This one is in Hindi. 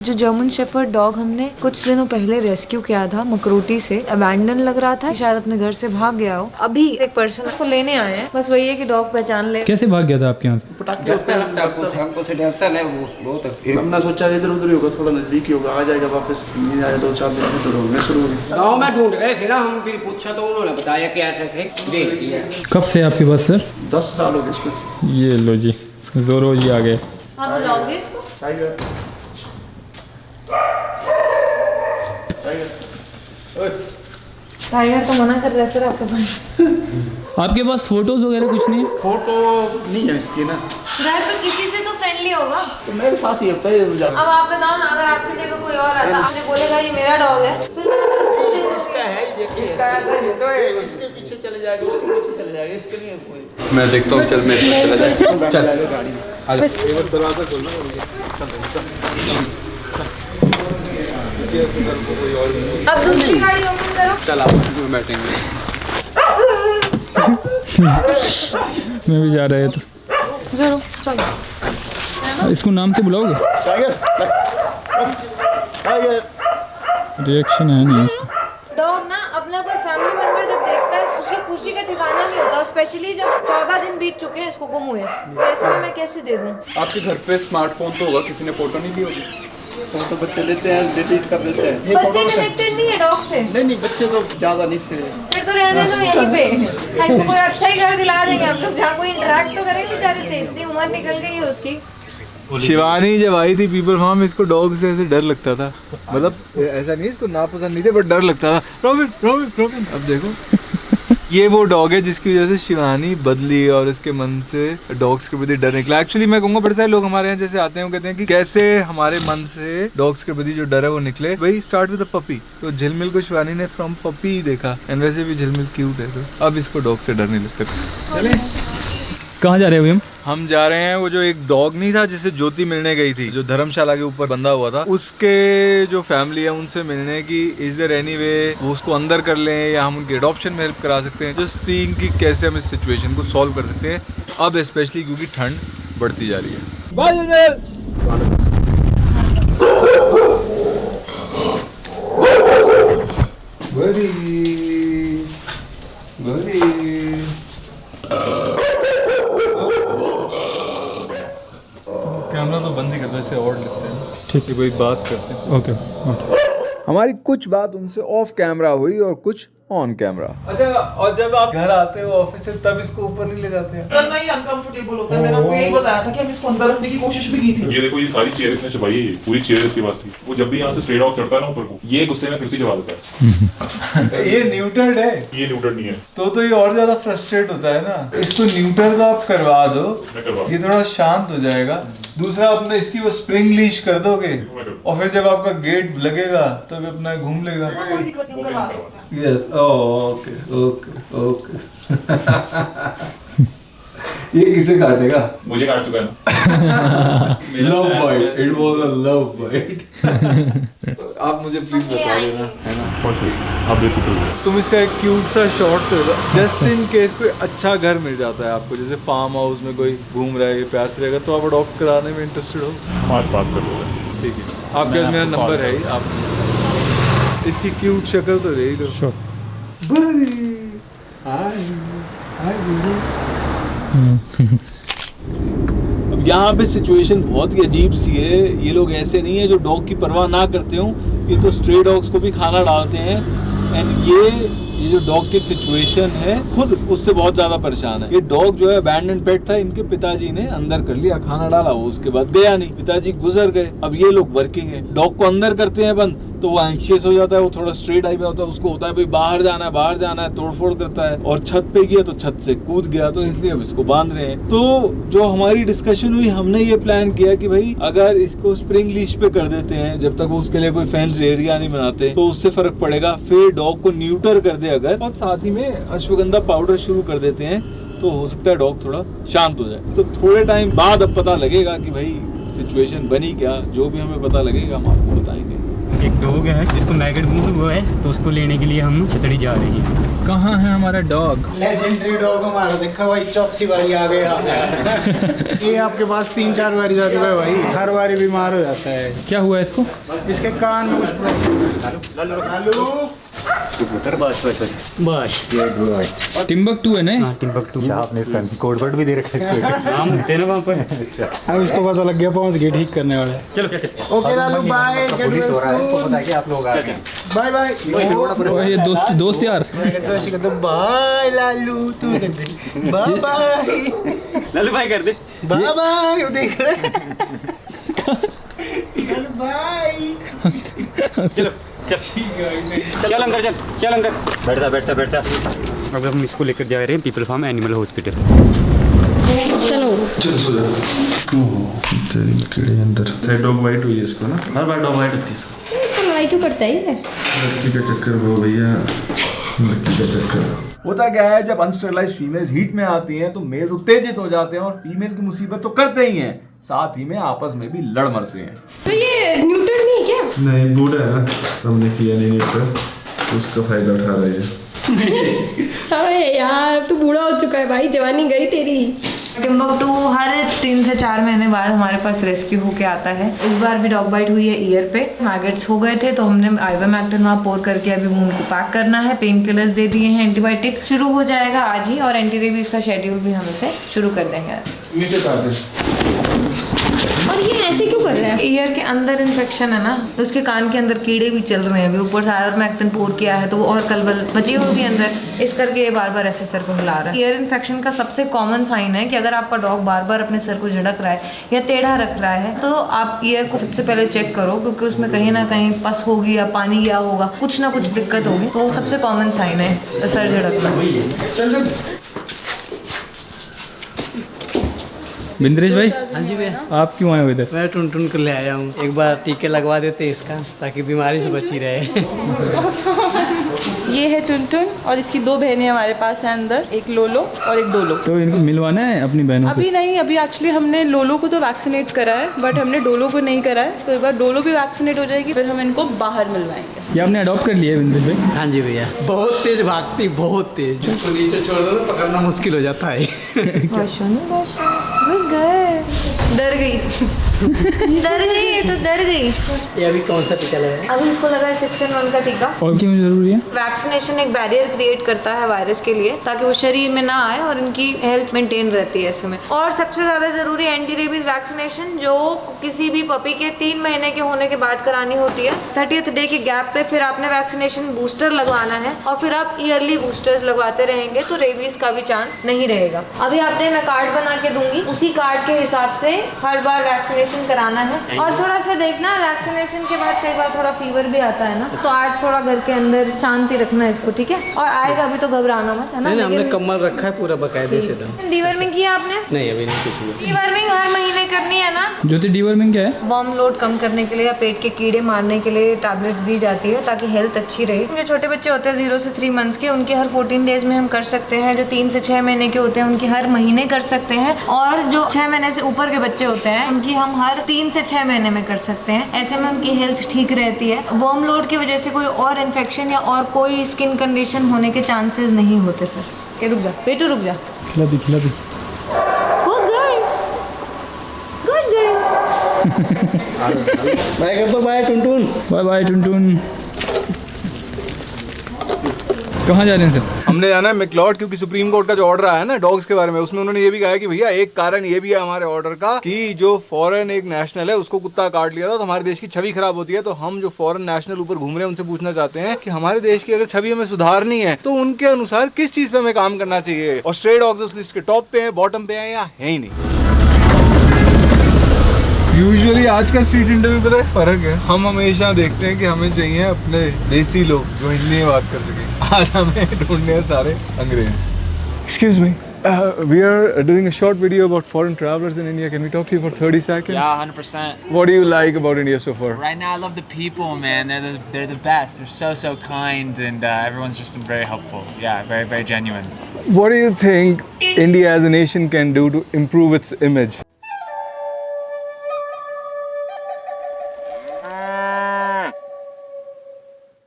जो जर्मन शेफर्ड डॉग हमने कुछ दिनों पहले रेस्क्यू किया था मकरोटी से, अबैंडन लग रहा था, शायद अपने घर से भाग गया हो। अभी एक पर्सन उसको लेने आए हैं, बस वही है कि डॉग पहचान ले। कैसे भाग गया था आपके यहाँ से? पटाखे होते हैं, हमको से डरता है वो बहुत। फिर हमने सोचा इधर उधर ही होगा, थोड़ा नजदीक ही होगा, आ जाएगा वापस। नहीं आया 2-4 दिन में तो रोने शुरू हो गए। गाँव में ढूंढ रहे थे ना हम, फिर पूछा तो उन्होंने बताया कि ऐसे देख दिया। कब से आपके पास सर? 10 साल हो गए इसको। ये लो जी, जोरो जी आ गए। आप बुलाओगे इसको? टाइगर टाइगर तो मना कर रहा है सर आपके पास। आपके पास फोटोज वगैरह कुछ नहीं है? फोटो नहीं है इसकी ना। घर पर किसी से तो फ्रेंडली होगा। तो मेरे साथ ही होता है। अब आप बताओ ना, अगर आपकी जगह कोई और आता, आपने बोलेगा ये मेरा डॉग है, इसका है, ये इसका ऐसा ही तो है। इसके पीछे चले जाएगा, उसके पीछे चले जाएगा, इसके नहीं है कोई। मैं देखता हूँ, चल मेरे साथ चला जाए। चल गाड़ी में एक बार दरवाजा खोलना अब दूसरी गाड़ी ओपन करो। चल आप में बैठेंगे। मैं भी जा रहा है तो जरूर चलो। इसको नाम से बुलाओगे? Tiger tiger. रिएक्शन है नहीं उसका। डॉग ना अपना कोई फैमिली मेंबर जब देखता है, उसकी खुशी का ठिकाना नहीं होता, स्पेशली जब 14 दिन बीत चुके हैं इसको गुम हुए। ऐसे में मैं कैसे दे दूं? आपके घर पे स्मार्टफोन तो होगा, किसी ने फोटो नहीं ली होगी? फोटो बच्चे लेते हैं, डिलीट कर देते हैं। ये बच्चे फोटो कनेक्टेड नहीं है डॉग से। नहीं बच्चे तो ज्यादा नहीं इसके। फिर तो रहने दो यहीं पे। इसको कोई अच्छा ही घर दिला देंगे हम लोग, जहाँ कोई इंटरेक्ट तो करे बेचारे से। इतनी उम्र निकल गई है उसकी। शिवानी जब आई थी पीपल फार्म, इसको डॉग से ऐसे डर लगता था। मतलब ऐसा नहीं, इसको नापसंद नहीं थे, बट डर लगता था। रॉबिन। अब देखो ये वो डॉग है जिसकी वजह से शिवानी बदली और इसके मन से डॉग्स के प्रति डर निकला। एक्चुअली मैं कहूँगा बड़े सारे लोग हमारे यहाँ जैसे आते हैं, वो कहते हैं कि कैसे हमारे मन से डॉग्स के प्रति जो डर है वो निकले। वही स्टार्ट विद अ पपी। तो झिलमिल को शिवानी ने फ्रॉम पपी ही देखा, एंड वैसे भी झिलमिल क्यूट है, तो अब इसको डॉग से डर नहीं लगता। चले कहाँ जा रहे हो अभी हम जा रहे हैं, वो जो एक डॉग नहीं था जिसे ज्योति मिलने गई थी, जो धर्मशाला के ऊपर बंधा हुआ था, उसके जो फैमिली है उनसे मिलने की। इज देयर एनी वे वो उसको अंदर कर लें या हम उनके एडॉप्शन में हेल्प करा सकते हैं, जस्ट सीइंग कि कैसे हम इस सिचुएशन को सॉल्व कर सकते हैं अब, स्पेशली क्योंकि ठंड बढ़ती जा रही है। कैमरा तो बंद ही कर वैसे और लगते हैं। ठीक है, कोई बात करते हैं। ओके। हमारी कुछ बात उनसे ऑफ कैमरा हुई और कुछ ऑन कैमरा। अच्छा, और जब आप घर आते हो ऑफिस से तब इसको ऊपर नहीं ले जाते हैं? करना ही अनकंफर्टेबल होता है। मैंने आपको यही बताया था कि हम इसको अंदर रखने की कोशिश भी की थी। ये देखो, ये सारी चेयर इसने चबाई है, पूरी चेयर इसके पास थी। वो जब भी यहाँ से स्ट्रे डॉग चढ़ता है ना ऊपर को, ये गुस्से में फिर से चबा देता है। ये न्यूटर्ड है? ये न्यूटन नहीं है। तो ये और ज्यादा फ्रस्ट्रेट होता है ना। इसको न्यूटर का आप करवा दो, ये थोड़ा शांत हो जाएगा। दूसरा आपने इसकी वो स्प्रिंग लीश कर दोगे और फिर जब आपका गेट लगेगा तब अपना घूम लेगा। कोई दिक्कत नहीं, करवा सकते हैं। Yes, okay. ये किसे काटेगा? मुझे काट चुका है। Love bite, it was a love bite. आप मुझे प्लीज बता देना, है ना? आप बेफिक्र हो। तुम इसका एक क्यूट सा शॉट दे दो, जस्ट इन केस कोई अच्छा घर मिल जाता है आपको, जैसे फार्म हाउस में कोई घूम रहा है, प्यार से रहेगा, तो आप अडॉप्ट कराने में इंटरेस्टेड हो? हम आज बात कर रहे हैं। ठीक है, आपके पास मेरा नंबर है ही, आप इसकी क्यूट शक्ल तो दे ही दो। श्योर। अब यहाँ पे सिचुएशन बहुत ही अजीब सी है। ये लोग ऐसे नहीं है जो डॉग की परवाह ना करते हो, ये तो स्ट्रे डॉग्स को भी खाना डालते हैं। एंड ये जो डॉग की सिचुएशन है खुद उससे बहुत ज्यादा परेशान है। ये डॉग जो है अबैंडन पेट था, इनके पिताजी ने अंदर कर लिया, खाना डाला, वो उसके बाद गया नहीं, पिताजी गुजर गए। अब ये लोग वर्किंग है, डॉग को अंदर करते हैं बंद तो वो एंशियस हो जाता है, वो थोड़ा स्ट्रेट टाइप होता है, उसको होता है भाई बाहर जाना है, तोड़फोड़ करता है, और छत पे गया तो छत से कूद गया, तो इसलिए अब इसको बांध रहे हैं। तो जो हमारी डिस्कशन हुई, हमने ये प्लान किया कि भाई अगर इसको स्प्रिंग लीश पे कर देते हैं, जब तक वो उसके लिए कोई फेंस एरिया नहीं बनाते, तो उससे फर्क पड़ेगा। फिर डॉग को न्यूटर कर दे अगर, और साथ ही में अश्वगंधा पाउडर शुरू कर देते हैं, तो हो सकता है डॉग थोड़ा शांत हो जाए। तो थोड़े टाइम बाद अब पता लगेगा कि भाई सिचुएशन बनी क्या, जो भी हमें पता लगेगा हम आपको बताएंगे। एक डॉग है जिसको मैगट मूव हुआ है, तो उसको लेने के लिए हम छतड़ी जा रहे हैं। कहाँ है हमारा डॉग? लेजेंडरी डॉग हमारा, देखा भाई चौथी बारी आ गया। ये आपके पास 3-4 बारी जा चुका है भाई, हर बारी बीमार हो जाता है। क्या हुआ इसको? इसके कान में कुछ प्रॉब्लम। बस टिम्बकटू है ना? हाँ, टिम्बकटू। आपने इसका कोड वर्ड भी दे रखा है इसको। नाम होते हैं ना वहाँ पर। अच्छा, अब इसको पता लग गया, पहुंच गए ठीक करने वाले। चलो okay Lalu, bye. Bye bye. ये दोस्त यार। बाय लालू, तू बाय बाय। लालू भाई कर दे। बाय बाय, देख रहे बाय। चलो चल अंदर, चल अंदर। बैठ जा। अब हम इसको लेकर जा रहे हैं पीपल फार्म एनिमल हॉस्पिटल। कीड़े अंदर डॉग वाइट हुई है इसको ना, हर बार डॉग वाइट होती है इसको। लाइट करता है लड़की का चक्कर वो भैया, लड़की का चक्कर। होता क्या है, जब अनस्टरलाइज्ड फीमेल्स हीट में आती हैं तो मेल्स उत्तेजित हो जाते हैं और फीमेल की मुसीबत तो करते ही हैं, साथ ही में आपस में भी लड़ मरते हैं। तो ये न्यूट्रल नहीं क्या? नहीं, बूढ़ा है ना, हमने किया नहीं न्यूट्रल, तो उसका फायदा उठा रही है। अरे यार, तू बूढ़ा हो चुका है भाई, जवानी गई तेरी। टिम्बकटू हर 3 से 4 महीने बाद हमारे पास रेस्क्यू होके आता है। इस बार भी डॉग बाइट हुई है ईयर पे, मैगेट्स हो गए थे, तो हमने आइवरमेक्टिन वहाँ पोर करके अभी वूंड को पैक करना है। पेन किलर्स दे दिए हैं, एंटीबायोटिक शुरू हो जाएगा आज ही, और एंटी रेबीज का शेड्यूल भी हम इसे शुरू कर देंगे आज। और ये ऐसे क्यों कर रहा है? ईयर के अंदर इन्फेक्शन है ना, तो उसके कान के अंदर कीड़े भी चल रहे हैं अभी, ऊपर से आइवरमेक्टिन पोर किया है तो और कलबल बची होगी अंदर, इस करके ये बार बार ऐसे सर को हिला रहा है। ईयर इन्फेक्शन का सबसे कॉमन साइन है कि अगर आपका डॉग बार बार अपने सर को झटक रहा है या टेढ़ा रख रहा है, तो आप ईयर को सबसे पहले चेक करो, क्योंकि उसमें कहीं ना कहीं पस होगी या पानी गया होगा, कुछ ना कुछ दिक्कत होगी, तो वो सबसे कॉमन साइन है सर झटकना। बिंद्रेश भाई, हाँ जी भैया, आप क्यों आए हो इधर? मैं टुन को ले आया हूँ। एक बार टीके लगवा देते इसका, ताकि बीमारी से बची रहे। ये है टुन और इसकी 2 बहनें हमारे पास हैं अंदर, एक लोलो और एक डोलो। तो इनको मिलवाना है अपनी बहनों को? अभी नहीं, अभी एक्चुअली हमने लोलो को तो वैक्सीनेट करा है, बट हमने डोलो को नहीं करा है, तो एक बार डोलो भी वैक्सीनेट हो जाएगी, फिर हम इनको बाहर मिलवाएंगे। ये आपने अडॉप्ट कर लिया है बिंद्रेश भाई? हाँ जी भैया, बहुत तेज भागती, बहुत तेज। तो नीचे छोड़ दो तो पकड़ना मुश्किल हो जाता है। डर गई। डर गई, तो डर गई। ये अभी कौन सा टीका लगा है? अभी इसको लगा है 6-in-1 का टीका। और क्यों जरूरी है? वैक्सीनेशन एक बैरियर क्रिएट करता है वायरस के लिए, ताकि वो शरीर में ना आए और इनकी हेल्थ मेंटेन रहती है ऐसे में। और सबसे ज्यादा जरूरी एंटी रेबीज वैक्सीनेशन, जो किसी भी पपी के 3 महीने के होने के बाद करानी होती है। 30th डे के गैप पे फिर आपने वैक्सीनेशन बूस्टर लगवाना है, और फिर आप ईयरली बूस्टर्स लगवाते रहेंगे, तो रेबीज का भी चांस नहीं रहेगा। अभी आपने, मैं कार्ड बना के दूंगी, उसी कार्ड के हिसाब से हर बार वैक्सीनेशन कराना है। और थोड़ा सा देखना, वैक्सीनेशन के बाद कई बार थोड़ा फीवर भी आता है ना, तो आज थोड़ा घर के अंदर शांति रखना है इसको, ठीक है? और आएगा अभी तो घबराना मत, है ना? नहीं, हमने कम्बल रखा है पूरा बकायदे से। डीवर्मिंग किया आपने? नहीं, अभी नहीं कुछ भी। डीवर्मिंग हर महीने करनी है ना? ज्योति, डीवर्मिंग क्या है? वर्म लोड कम करने के लिए या पेट के कीड़े मारने के लिए टैबलेट्स दी जाती है, ताकि हेल्थ अच्छी रहे। जो छोटे बच्चे होते हैं 0 से 3 मंथ्स के, उनके हर 14 डेज में हम कर सकते हैं। जो 3 से 6 महीने के होते हैं उनकी हर महीने कर सकते हैं, और जो 6 महीने से ऊपर के बच्चे होते हैं उनकी हम हर 3 से 6 महीने में कर सकते हैं। ऐसे में उनकी हेल्थ ठीक रहती है। वर्म लोड की वजह से कोई और इन्फेक्शन या और कोई स्किन कंडीशन होने के चांसेस नहीं होते। फिर ये रुक जा पेटू, रुक जा। खिला दी। बाय कर दो। बाय टुन। बाय बाय टुन। कहाँ जा रहे हैं सर? हमने जाना है मैक्लॉड, क्योंकि सुप्रीम कोर्ट का जो ऑर्डर आया है ना डॉग्स के बारे में, उसमें उन्होंने ये भी कहा है कि भैया एक कारण ये भी है हमारे ऑर्डर का कि जो फॉरेन एक नेशनल है उसको कुत्ता काट लिया था, तो हमारे देश की छवि खराब होती है। तो हम जो फॉरेन नेशनल ऊपर घूम रहे हैं उनसे पूछना चाहते हैं कि हमारे देश की अगर छवि हमें सुधारनी है तो उनके अनुसार किस चीज पे हमें काम करना चाहिए। और स्ट्रे डॉग्स उस लिस्ट के टॉप पे है, बॉटम पे है, या है ही नहीं। यूजुअली आज का स्ट्रीट इंटरव्यू पता है फर्क है, हम हमेशा देखते हैं कि हमें चाहिए अपने देसी लोग जो हिंदी में बात कर सकें। आज हमें ढूंढने हैं सारे अंग्रेज। Excuse me, we are doing a short video about foreign travelers in India. Can we talk to you for 30 seconds? Yeah, 100%. What do you like about India so far? Right now, I love the people, man. They're the best. They're so kind, and everyone's just been very helpful. Yeah, very genuine. What do you think India as a nation can do to improve its image?